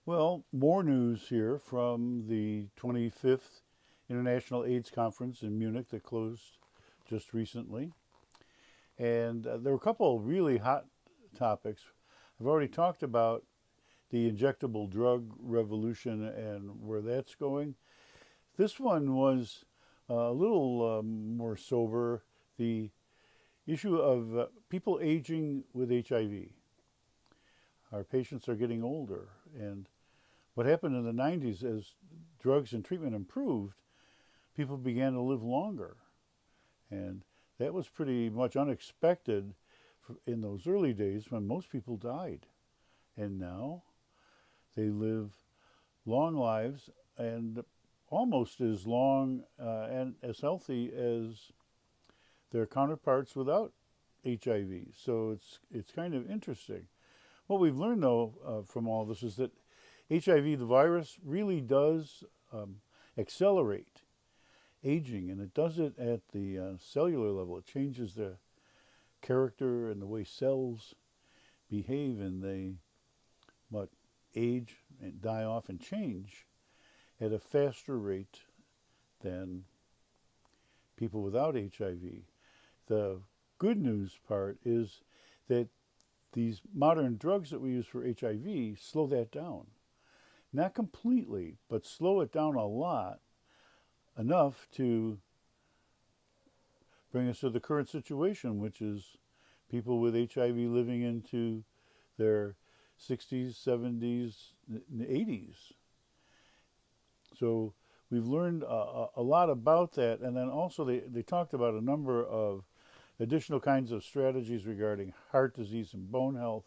Well, more news here from the 25th International AIDS Conference in Munich that closed just recently. And there were a couple of really hot topics. I've already talked about the injectable drug revolution and where that's going. This one was a little more sober. The issue of people aging with HIV. Our patients are getting older, and what happened in the 90s as drugs and treatment improved, people began to live longer. And that was pretty much unexpected in those early days when most people died. And now they live long lives and almost as long and as healthy as their counterparts without HIV. So it's kind of interesting. What we've learned, though, from all this is that HIV, the virus, really does accelerate aging, and it does it at the cellular level. It changes the character and the way cells behave, and they age and die off and change at a faster rate than people without HIV. The good news part is that these modern drugs that we use for HIV slow that down. Not completely, but slow it down a lot, enough to bring us to the current situation, which is people with HIV living into their 60s, 70s, 80s. So we've learned a lot about that. And then also they talked about a number of additional kinds of strategies regarding heart disease and bone health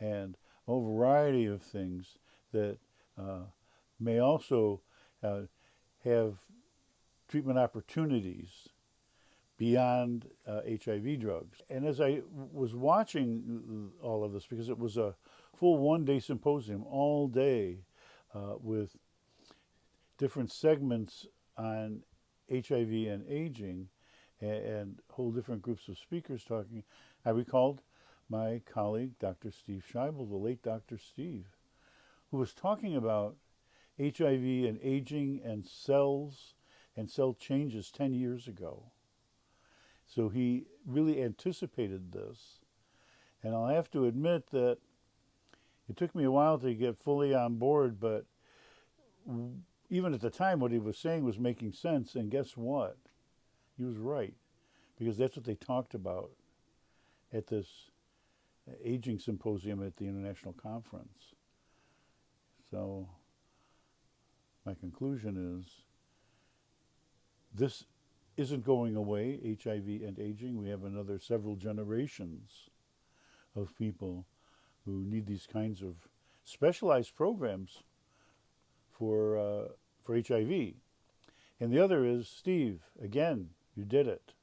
and a whole variety of things that may also have treatment opportunities beyond HIV drugs. And as I was watching all of this, because it was a full one-day symposium all day with different segments on HIV and aging and whole different groups of speakers talking, I recalled my colleague, Dr. Steve Scheibel, the late Dr. Steve, who was talking about HIV and aging and cells and cell changes 10 years ago. So he really anticipated this. And I'll have to admit that it took me a while to get fully on board, but even at the time what he was saying was making sense, and guess what? He was right, because that's what they talked about at this aging symposium at the International Conference. So my conclusion is this isn't going away, HIV and aging. We have another several generations of people who need these kinds of specialized programs for HIV. And the other is, Steve, again, you did it.